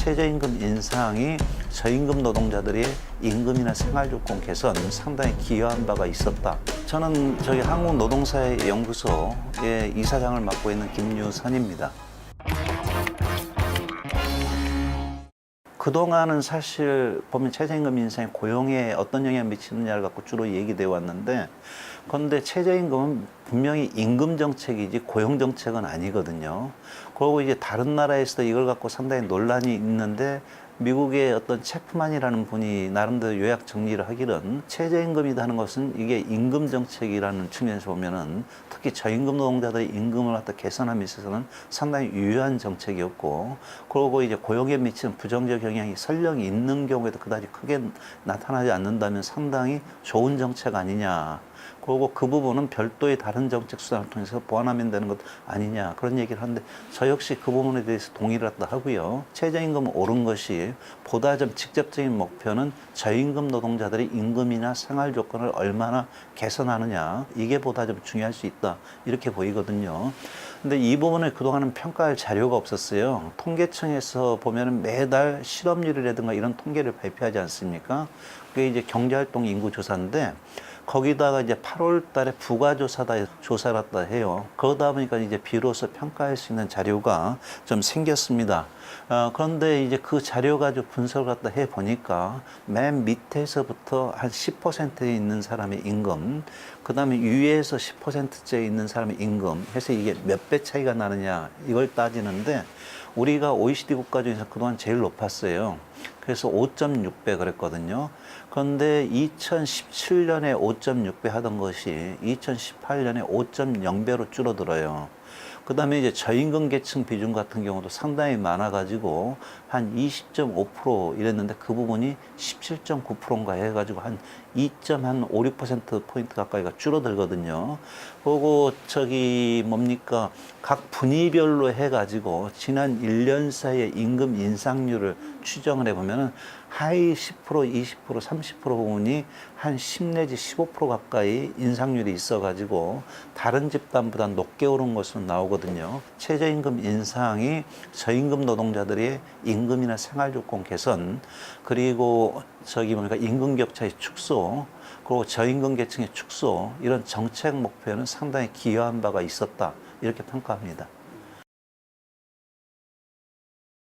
최저임금 인상이 저임금 노동자들의 임금이나 생활조건 개선 상당히 기여한 바가 있었다. 저는 저희 한국노동사회연구소의 이사장을 맡고 있는 김유선입니다. 그동안은 사실 보면 최저임금 인상이 고용에 어떤 영향을 미치느냐를 갖고 주로 얘기되어 왔는데, 그런데 최저임금은 분명히 임금 정책이지 고용 정책은 아니거든요. 그리고 이제 다른 나라에서도 이걸 갖고 상당히 논란이 있는데, 미국의 어떤 체프만이라는 분이 나름대로 요약 정리를 하기는 최저임금이다 하는 것은 이게 임금 정책이라는 측면에서 보면은 특히 저임금 노동자들의 임금을 갖다 개선함에 있어서는 상당히 유효한 정책이었고, 그리고 이제 고용에 미치는 부정적 영향이 설령 있는 경우에도 그다지 크게 나타나지 않는다면 상당히 좋은 정책 아니냐. 그리고 그 부분은 별도의 다른 정책 수단을 통해서 보완하면 되는 것 아니냐, 그런 얘기를 하는데, 저 역시 그 부분에 대해서 동의를 하고요. 최저임금 오른 것이 보다 좀 직접적인 목표는 저임금 노동자들의 임금이나 생활 조건을 얼마나 개선하느냐, 이게 보다 좀 중요할 수 있다, 이렇게 보이거든요. 근데 이 부분을 그동안은 평가할 자료가 없었어요. 통계청에서 보면은 매달 실업률이라든가 이런 통계를 발표하지 않습니까? 그게 이제 경제활동 인구조사인데, 거기다가 이제 8월 달에 부가조사다 조사를 했다 해요. 그러다 보니까 이제 비로소 평가할 수 있는 자료가 좀 생겼습니다. 그런데 이제 그 자료 가지고 분석을 갖다 해 보니까 맨 밑에서부터 한 10%에 있는 사람의 임금, 그 다음에 위에서 10%째 있는 사람의 임금 해서 이게 몇 배 차이가 나느냐, 이걸 따지는데, 우리가 OECD 국가 중에서 그동안 제일 높았어요. 그래서 5.6배 그랬거든요. 그런데 2017년에 5.6배 하던 것이 2018년에 5.0배로 줄어들어요. 그 다음에 이제 저임금 계층 비중 같은 경우도 상당히 많아가지고 한 20.5% 이랬는데, 그 부분이 17.9%인가 해가지고 한 2.56%포인트 가까이가 줄어들거든요. 그리고 각 분위별로 해가지고 지난 1년 사이에 임금 인상률을 추정을 해보면은 하위 10%, 20%, 30% 부분이 한 10 내지 15% 가까이 인상률이 있어가지고 다른 집단보다 높게 오른 것으로 나오거든요. 최저임금 인상이 저임금 노동자들의 임금이나 생활조건 개선, 그리고 임금 격차의 축소, 그리고 저임금 계층의 축소, 이런 정책 목표에는 상당히 기여한 바가 있었다, 이렇게 평가합니다.